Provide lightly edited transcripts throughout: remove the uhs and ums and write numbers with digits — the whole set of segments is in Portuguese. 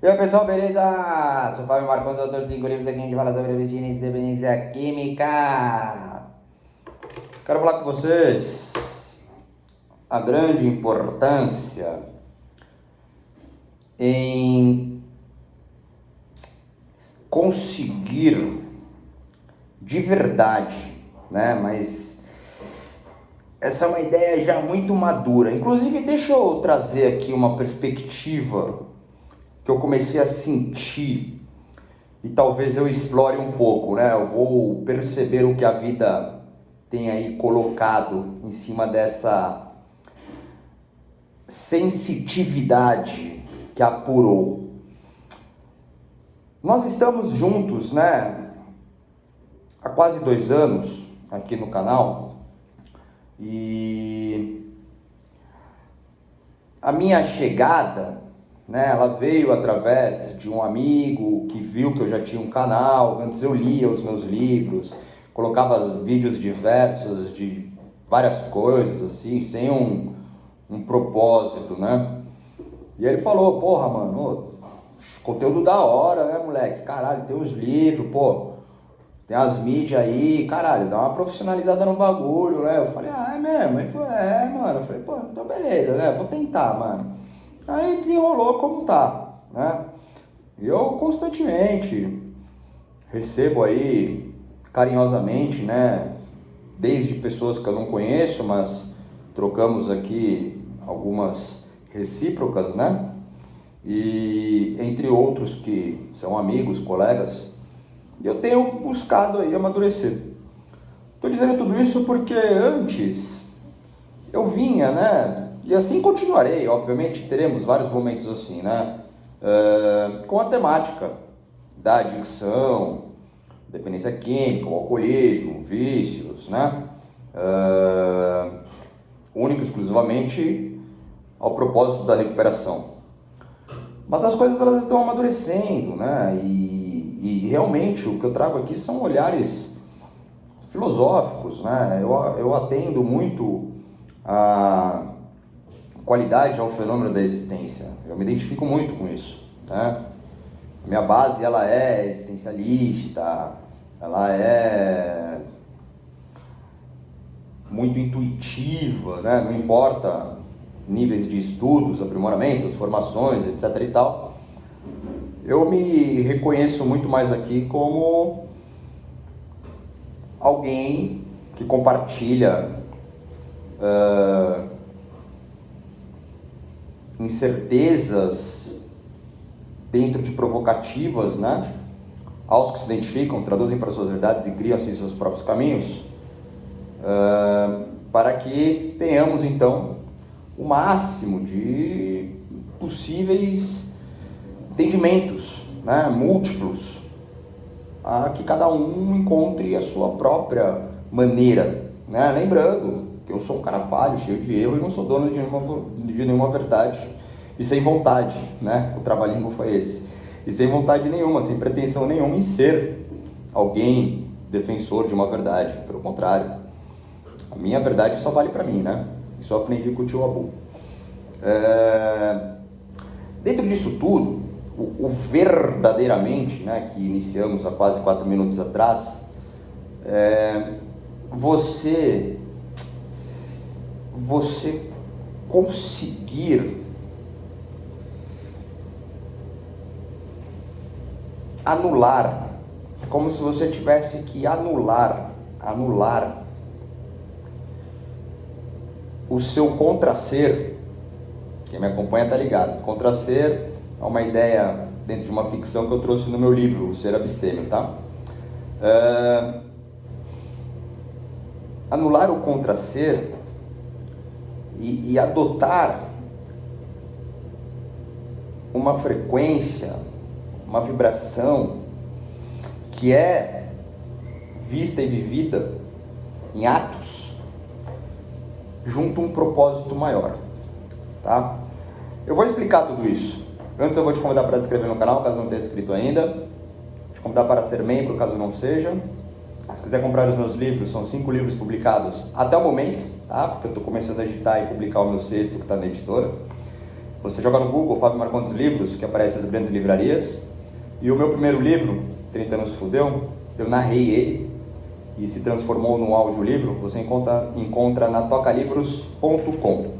E aí pessoal, beleza? Sou o Fábio Marcos, autor de 5 livros. Aqui a gente fala sobre a início e dependência química. Quero falar com vocês a grande importância em conseguir de verdade, né? Mas essa é uma ideia já muito madura. Inclusive, deixa eu trazer aqui uma perspectiva que eu comecei a sentir e talvez eu explore um pouco, né? Eu vou perceber o que a vida tem aí colocado em cima dessa sensitividade que apurou. Nós estamos juntos, né? Há quase 2 anos aqui no canal e a minha chegada, né, ela veio através de um amigo que viu que eu já tinha um canal. Antes eu lia os meus livros, colocava vídeos diversos de várias coisas, assim, sem um propósito, né? E ele falou, porra, mano, ô, conteúdo da hora, né, moleque? Caralho, tem os livros, pô, tem as mídias aí, caralho, dá uma profissionalizada no bagulho, né? Eu falei, ah, é mesmo? Ele falou, é, mano. Eu falei, pô, então beleza, né? Vou tentar, mano. Aí desenrolou como tá, né? E eu constantemente recebo aí, carinhosamente, né? Desde pessoas que eu não conheço, mas trocamos aqui algumas recíprocas, né? E entre outros que são amigos, colegas, e eu tenho buscado aí amadurecer. Estou dizendo tudo isso porque antes eu vinha, né? E assim continuarei, obviamente teremos vários momentos assim, né? Com a temática da adicção, dependência química, o alcoolismo, vícios, né? Único e exclusivamente ao propósito da recuperação. Mas as coisas elas estão amadurecendo, né? E realmente o que eu trago aqui são olhares filosóficos, né? Eu atendo muito a qualidade ao fenômeno da existência. Eu me identifico muito com isso, né? A minha base ela é existencialista, ela é muito intuitiva, né? Não importa níveis de estudos, aprimoramentos, formações, etc e tal. Eu me reconheço muito mais aqui como alguém que compartilha incertezas dentro de provocativas, né? Aos que se identificam, traduzem para suas verdades e criam assim seus próprios caminhos, para que tenhamos então o máximo de possíveis entendimentos, né? Múltiplos, a que cada um encontre a sua própria maneira, né? Lembrando que eu sou um cara falho, cheio de erro e não sou dono de nenhuma verdade e sem vontade, né? O trabalhinho foi esse. E sem vontade nenhuma, sem pretensão nenhuma em ser alguém defensor de uma verdade. Pelo contrário, a minha verdade só vale para mim, né? Isso eu aprendi com o tio Abu. Dentro disso tudo, o verdadeiramente, né, que iniciamos há quase 4 minutos atrás, você conseguir anular, como se você tivesse que anular o seu contrasser. Quem me acompanha tá ligado. Contrasser é uma ideia dentro de uma ficção que eu trouxe no meu livro, O Ser Abstêmio, tá? Anular o contrasser e adotar uma frequência, uma vibração que é vista e vivida em atos junto a um propósito maior, tá? Eu vou explicar tudo isso. Antes eu vou te convidar para se inscrever no canal, caso não tenha inscrito ainda. Te convidar para ser membro, caso não seja. Se quiser comprar os meus livros, são 5 livros publicados até o momento, tá? Porque eu estou começando a editar e publicar o meu 6º, que está na editora. Você joga no Google Fábio Marcondes Livros, que aparece nas grandes livrarias. E o meu primeiro livro, 30 anos fudeu, eu narrei ele e se transformou num audiolivro. Você encontra na tocalivros.com.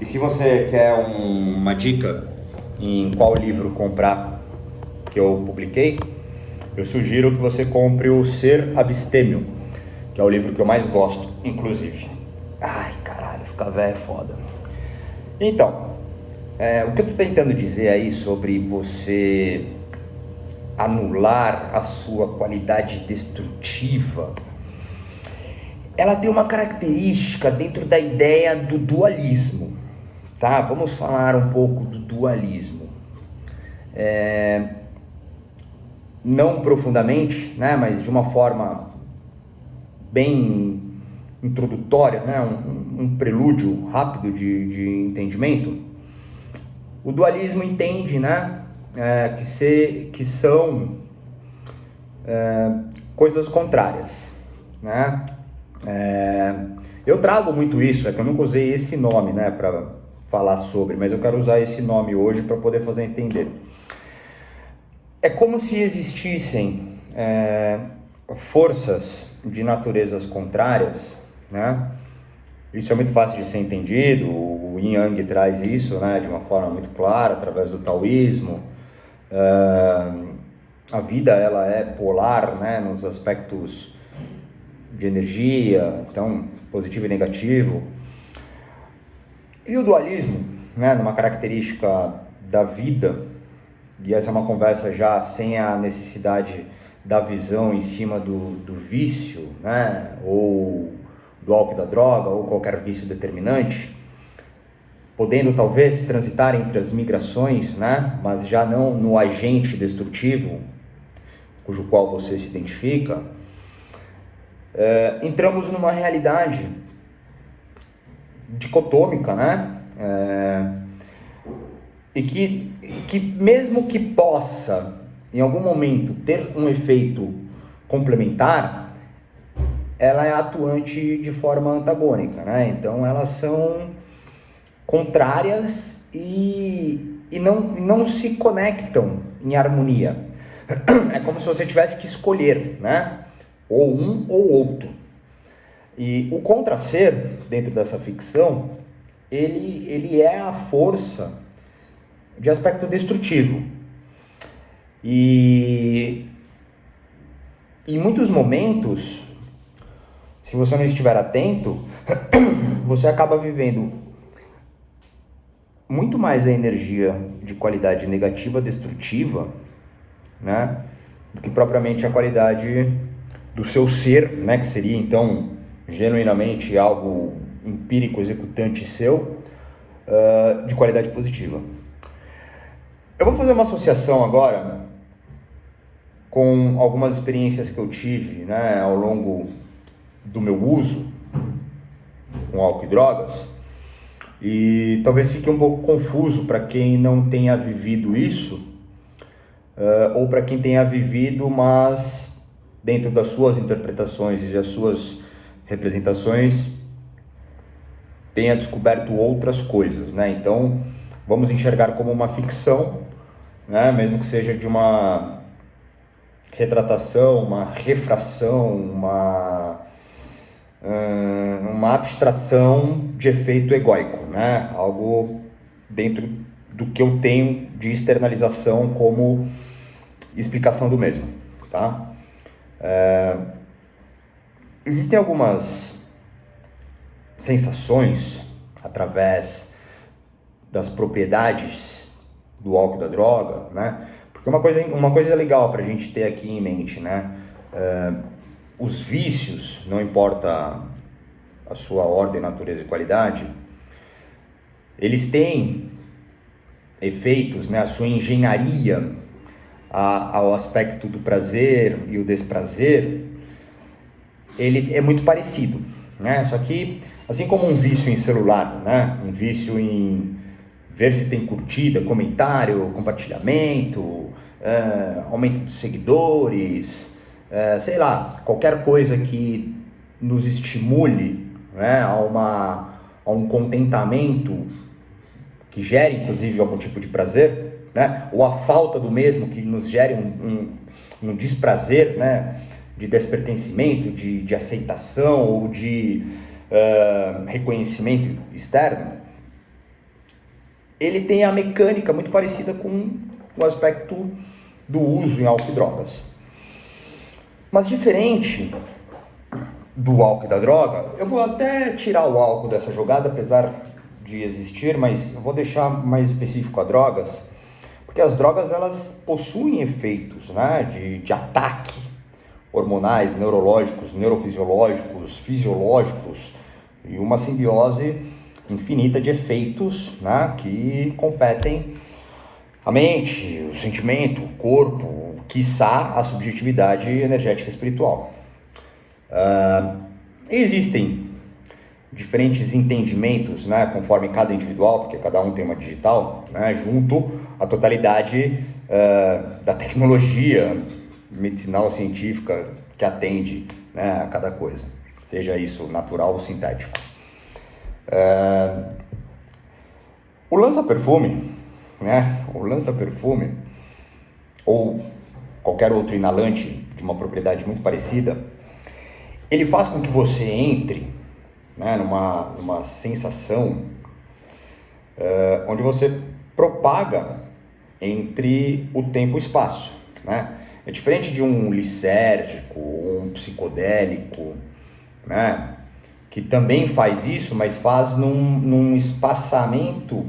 E se você quer uma dica em qual livro comprar que eu publiquei, eu sugiro que você compre o Ser Abstêmio, que é o livro que eu mais gosto, inclusive. Ai, caralho, ficar velho é foda. Então, o que eu tô tentando dizer aí sobre você anular a sua qualidade destrutiva, ela tem uma característica dentro da ideia do dualismo, tá? Vamos falar um pouco do dualismo. Não profundamente, né, mas de uma forma bem introdutória, né, um prelúdio rápido de entendimento. O dualismo entende, né, que são coisas contrárias, né? Eu trago muito isso, que eu nunca usei esse nome, né, para falar sobre, mas eu quero usar esse nome hoje para poder fazer entender. É como se existissem forças de naturezas contrárias, né? Isso é muito fácil de ser entendido, o Yin Yang traz isso, né, de uma forma muito clara, através do taoísmo. A vida ela é polar, né, nos aspectos de energia, então positivo e negativo. E o dualismo, né, numa característica da vida, e essa é uma conversa já sem a necessidade da visão em cima do vício, né, ou do álcool e da droga, ou qualquer vício determinante, podendo talvez transitar entre as migrações, né, mas já não no agente destrutivo, cujo qual você se identifica. Entramos numa realidade dicotômica, né, e que mesmo que possa, em algum momento, ter um efeito complementar, ela é atuante de forma antagônica, né? Então elas são contrárias e não se conectam em harmonia. É como se você tivesse que escolher, né? Ou um ou outro. E o contrasser, dentro dessa ficção, ele é a força de aspecto destrutivo. E em muitos momentos, se você não estiver atento, você acaba vivendo muito mais a energia de qualidade negativa, destrutiva, né, do que propriamente a qualidade do seu ser, né, que seria então genuinamente algo empírico, executante seu, de qualidade positiva. Eu vou fazer uma associação agora com algumas experiências que eu tive, né, ao longo do meu uso com álcool e drogas, e talvez fique um pouco confuso para quem não tenha vivido isso, ou para quem tenha vivido, mas dentro das suas interpretações e das suas representações tenha descoberto outras coisas, né? Então vamos enxergar como uma ficção, né? Mesmo que seja de uma retratação, uma refração, uma abstração de efeito egóico, né? Algo dentro do que eu tenho de externalização como explicação do mesmo, tá? Existem algumas sensações através das propriedades do álcool e da droga, né? Porque uma coisa legal para a gente ter aqui em mente, né? Os vícios, não importa a sua ordem, natureza e qualidade, eles têm efeitos, né? A sua engenharia ao aspecto do prazer e o desprazer, ele é muito parecido, né? Só que, assim como um vício em celular, né? Um vício em ver se tem curtida, comentário, compartilhamento, aumento de seguidores, sei lá, qualquer coisa que nos estimule, né, a a um contentamento que gere, inclusive, algum tipo de prazer, né? Ou a falta do mesmo que nos gere um desprazer, né? De despertencimento, de aceitação ou de reconhecimento externo, ele tem a mecânica muito parecida com o aspecto do uso em álcool e drogas. Mas diferente do álcool e da droga, eu vou até tirar o álcool dessa jogada, apesar de existir, mas eu vou deixar mais específico a drogas, porque as drogas elas possuem efeitos, né, de ataque hormonais, neurológicos, neurofisiológicos, fisiológicos e uma simbiose infinita de efeitos, né, que competem a mente, o sentimento, o corpo, quiçá a subjetividade energética e espiritual. Existem diferentes entendimentos, né, conforme cada individual, porque cada um tem uma digital, né, junto à totalidade da tecnologia medicinal científica que atende, né, a cada coisa, seja isso natural ou sintético. O lança-perfume, né, ou qualquer outro inalante de uma propriedade muito parecida, ele faz com que você entre, né, numa sensação onde você propaga entre o tempo e o espaço, né? É diferente de um lisérgico ou um psicodélico, né, que também faz isso, mas faz num espaçamento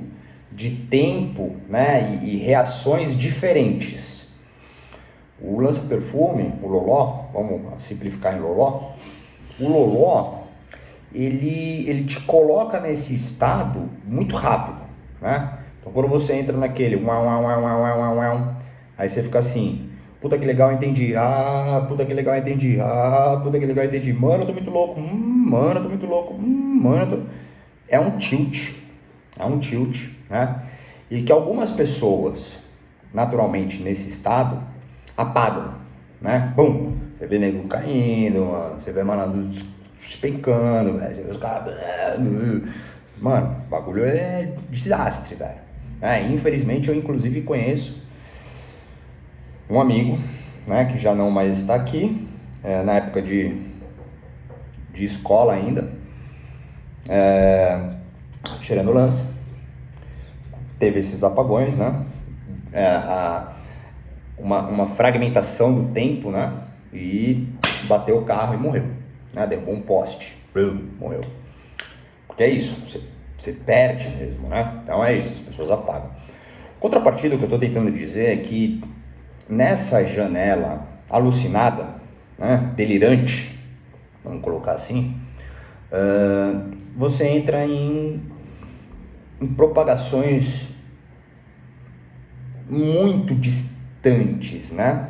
de tempo, né, e reações diferentes. O lança-perfume, o loló, vamos simplificar em loló, o loló, ele te coloca nesse estado muito rápido, né? Então quando você entra naquele aí você fica assim, puta que legal, entendi, puta que legal, entendi, puta que legal, entendi, mano, eu tô muito louco, mano, eu tô muito louco, mano, eu tô... É um tilt, né? E que algumas pessoas, naturalmente, nesse estado, apagam, né? Bum! Você vê nego caindo, mano, você vê mano despencando, velho, você vê os caras... Mano, o bagulho é desastre, velho. Infelizmente, eu inclusive conheço um amigo, né, que já não mais está aqui, na época de escola ainda, tirando lança, teve esses apagões, né, uma fragmentação do tempo, né, e bateu o carro e morreu, né, derrubou um poste, morreu. Porque é isso, você perde mesmo, né, então é isso, as pessoas apagam. Contrapartida, o que eu estou tentando dizer é que nessa janela alucinada, né, delirante, vamos colocar assim, você entra em propagações muito distantes, né,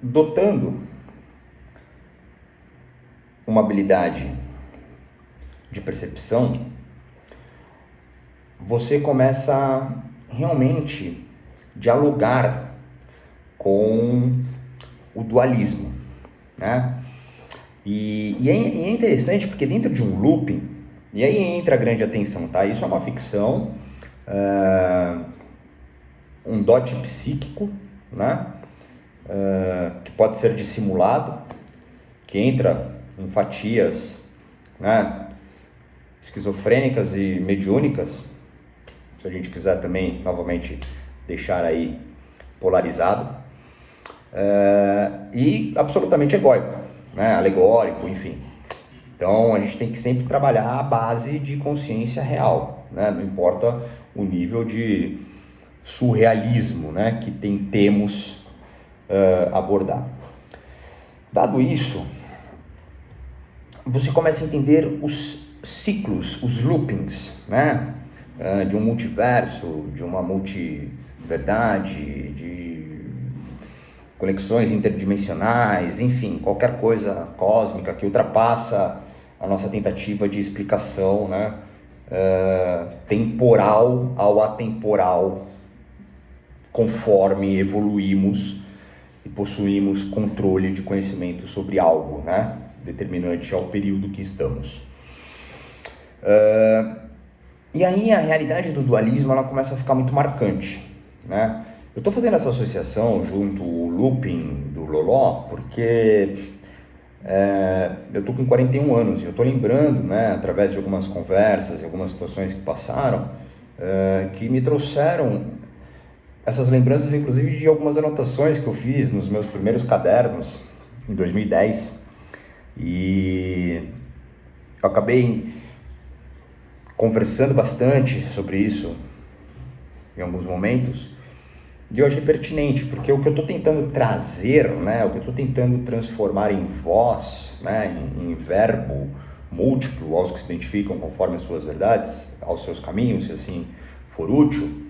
dotando uma habilidade de percepção. Você começa realmente dialogar com o dualismo, né? E é interessante porque dentro de um looping, e aí entra a grande atenção, tá? Isso é uma ficção, um dote psíquico, né? Que pode ser dissimulado, que entra em fatias, né, esquizofrênicas e mediúnicas, se a gente quiser também, novamente, deixar aí polarizado, e absolutamente egóico, né, alegórico, enfim. Então, a gente tem que sempre trabalhar a base de consciência real, né, não importa o nível de surrealismo, né, que tentemos abordar. Dado isso, você começa a entender os ciclos, os loopings, né? De um multiverso, de uma multiverdade, de conexões interdimensionais, enfim, qualquer coisa cósmica que ultrapassa a nossa tentativa de explicação, né? Temporal ao atemporal, conforme evoluímos e possuímos controle de conhecimento sobre algo, né? determinante ao período que estamos. E aí a realidade do dualismo ela começa a ficar muito marcante, né? Eu estou fazendo essa associação junto ao looping do Loló porque eu estou com 41 anos e eu estou lembrando, né, através de algumas conversas e algumas situações que passaram, que me trouxeram essas lembranças, inclusive de algumas anotações que eu fiz nos meus primeiros cadernos em 2010. E eu acabei conversando bastante sobre isso em alguns momentos, e eu achei pertinente, porque o que eu estou tentando trazer, né, o que eu estou tentando transformar em voz, né, em verbo múltiplo aos que se identificam conforme as suas verdades, aos seus caminhos, se assim for útil,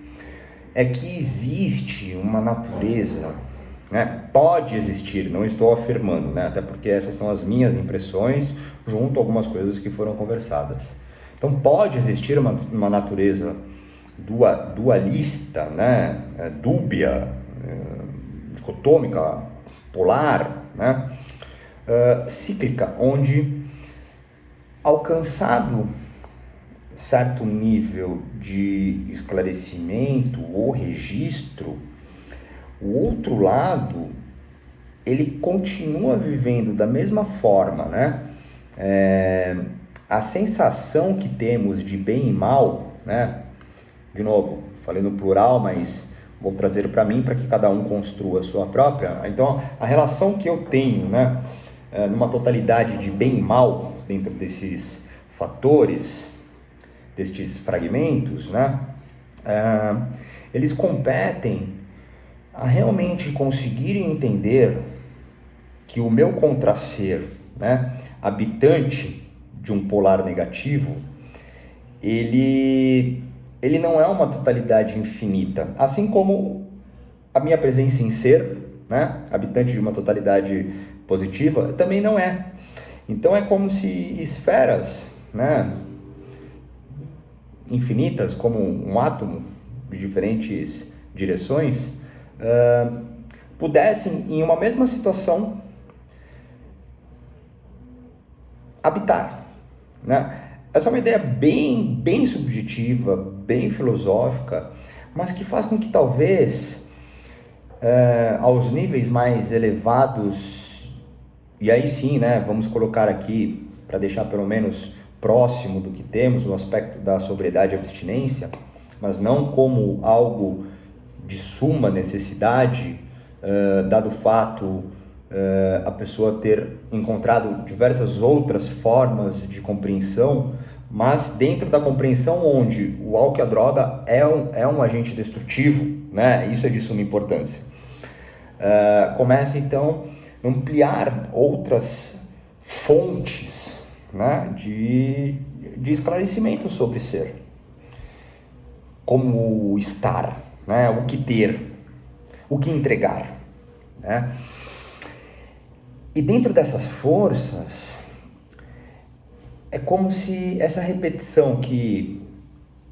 é que existe uma natureza, né, pode existir, não estou afirmando, né, até porque essas são as minhas impressões junto a algumas coisas que foram conversadas. Então pode existir uma natureza dualista, né, dúbia, dicotômica, polar, né, cíclica, onde alcançado certo nível de esclarecimento ou registro, o outro lado ele continua vivendo da mesma forma, né? A sensação que temos de bem e mal, né? De novo, falei no plural, mas vou trazer para mim para que cada um construa a sua própria. Então, a relação que eu tenho, né, numa totalidade de bem e mal dentro desses fatores, destes fragmentos, né, eles competem a realmente conseguirem entender que o meu contrasser, né, habitante de um polar negativo, ele não é uma totalidade infinita, assim como a minha presença em ser, né, habitante de uma totalidade positiva, também não é. Então é como se esferas, né, infinitas, como um átomo de diferentes direções, pudessem, em uma mesma situação, habitar, né? Essa é uma ideia bem subjetiva, bem filosófica, mas que faz com que talvez aos níveis mais elevados, e aí sim, né, vamos colocar aqui, para deixar pelo menos próximo do que temos, no aspecto da sobriedade e abstinência, mas não como algo de suma necessidade, dado o fato a pessoa ter encontrado diversas outras formas de compreensão, mas dentro da compreensão onde o álcool e a droga é um agente destrutivo, né? Isso é de suma importância. Começa então a ampliar outras fontes, né, de esclarecimento sobre ser, como o estar, né, o que ter, o que entregar, né? E dentro dessas forças, é como se essa repetição que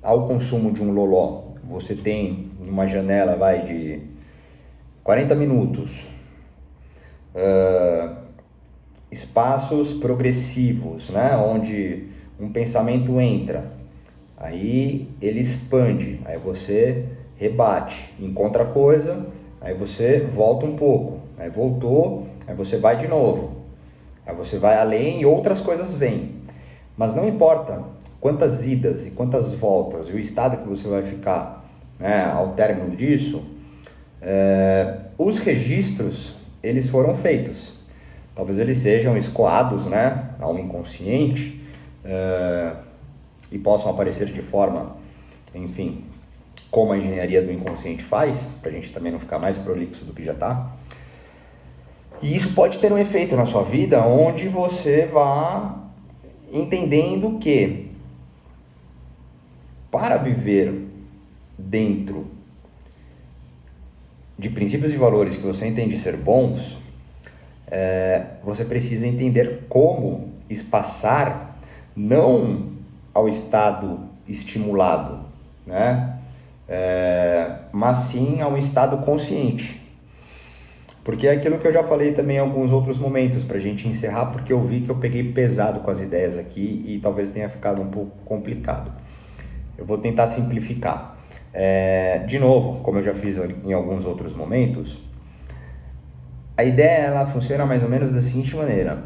ao consumo de um loló, você tem uma janela de 40 minutos, espaços progressivos, né, onde um pensamento entra, aí ele expande, aí você rebate, encontra coisa, aí você volta um pouco, aí voltou, aí você vai de novo, aí você vai além e outras coisas vêm. Mas não importa quantas idas e quantas voltas e o estado que você vai ficar, né, ao término disso, os registros eles foram feitos. Talvez eles sejam escoados, né, ao inconsciente, e possam aparecer de forma, enfim, como a engenharia do inconsciente faz, para a gente também não ficar mais prolixo do que já está. E isso pode ter um efeito na sua vida, onde você vá entendendo que para viver dentro de princípios e valores que você entende ser bons, você precisa entender como espaçar não ao estado estimulado, né? Mas sim ao estado consciente. Porque é aquilo que eu já falei também em alguns outros momentos, pra gente encerrar, porque eu vi que eu peguei pesado com as ideias aqui e talvez tenha ficado um pouco complicado. Eu vou tentar simplificar. De novo, como eu já fiz em alguns outros momentos, a ideia ela funciona mais ou menos da seguinte maneira.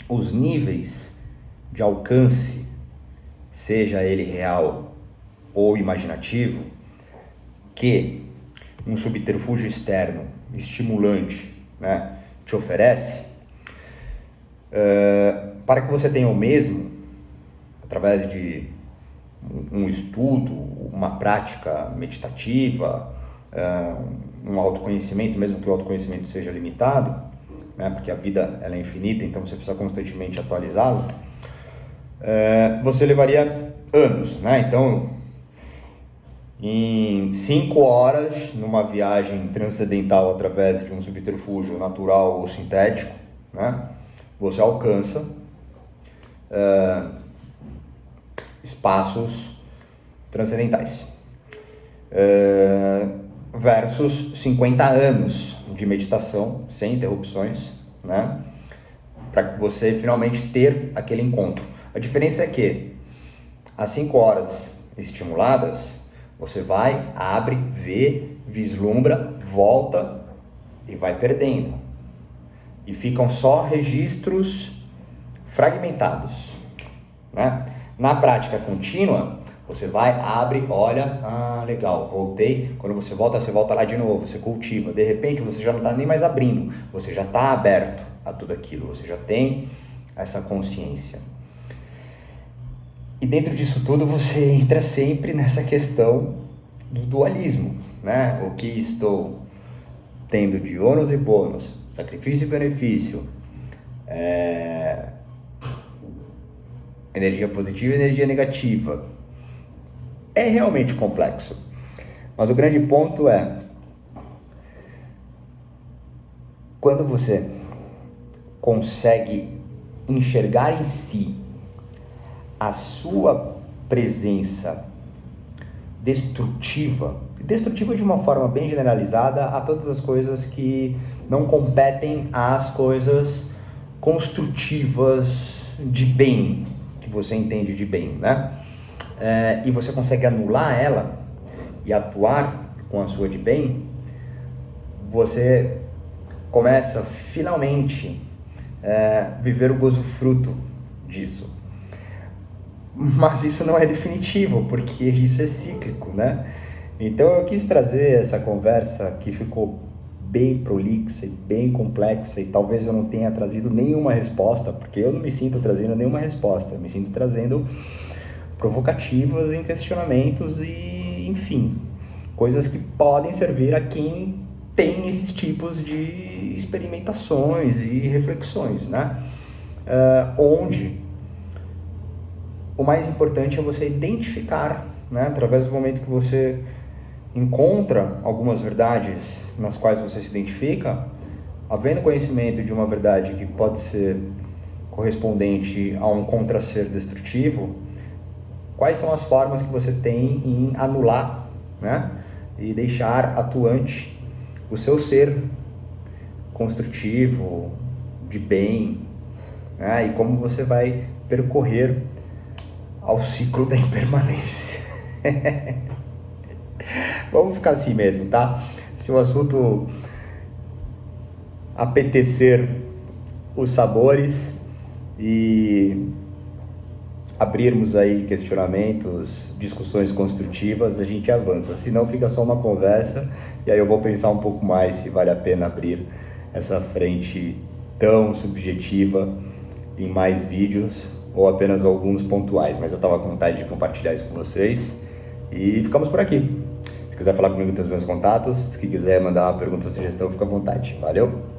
Os níveis de alcance, seja ele real ou imaginativo, que um subterfúgio externo estimulante, né, te oferece, para que você tenha o mesmo, através de um estudo, uma prática meditativa, um autoconhecimento, mesmo que o autoconhecimento seja limitado, né, porque a vida ela é infinita, então você precisa constantemente atualizá-lo, você levaria anos, né? Então, em 5 horas, numa viagem transcendental através de um subterfúgio natural ou sintético, né, você alcança espaços transcendentais. Versus 50 anos de meditação, sem interrupções, né, para que você finalmente ter aquele encontro. A diferença é que as 5 horas estimuladas, você vai, abre, vê, vislumbra, volta e vai perdendo. E ficam só registros fragmentados, né? Na prática contínua, você vai, abre, olha, legal, voltei. Quando você volta lá de novo, você cultiva. De repente, você já não está nem mais abrindo, você já está aberto a tudo aquilo, você já tem essa consciência. E dentro disso tudo você entra sempre nessa questão do dualismo, né? O que estou tendo de ônus e bônus, sacrifício e benefício, energia positiva e energia negativa. É realmente complexo. Mas o grande ponto é, quando você consegue enxergar em si a sua presença destrutiva de uma forma bem generalizada a todas as coisas que não competem às coisas construtivas de bem, que você entende de bem, né? E você consegue anular ela e atuar com a sua de bem, você começa finalmente viver o gozo fruto disso. Mas isso não é definitivo, porque isso é cíclico, né? Então eu quis trazer essa conversa que ficou bem prolixa e bem complexa, e talvez eu não tenha trazido nenhuma resposta, porque eu não me sinto trazendo nenhuma resposta, eu me sinto trazendo provocativas em questionamentos e, enfim, coisas que podem servir a quem tem esses tipos de experimentações e reflexões, né? Onde o mais importante é você identificar, né, através do momento que você encontra algumas verdades nas quais você se identifica, havendo conhecimento de uma verdade que pode ser correspondente a um contra-ser destrutivo, quais são as formas que você tem em anular, né, e deixar atuante o seu ser construtivo, de bem, né, e como você vai percorrer ao ciclo da impermanência. Vamos ficar assim mesmo, tá? Se o assunto apetecer os sabores e abrirmos aí questionamentos, discussões construtivas, a gente avança. Se não, fica só uma conversa e aí eu vou pensar um pouco mais se vale a pena abrir essa frente tão subjetiva em mais vídeos ou apenas alguns pontuais, mas eu estava com vontade de compartilhar isso com vocês e ficamos por aqui. Se quiser falar comigo, tem os meus contatos. Se quiser mandar uma pergunta ou sugestão, fica à vontade. Valeu!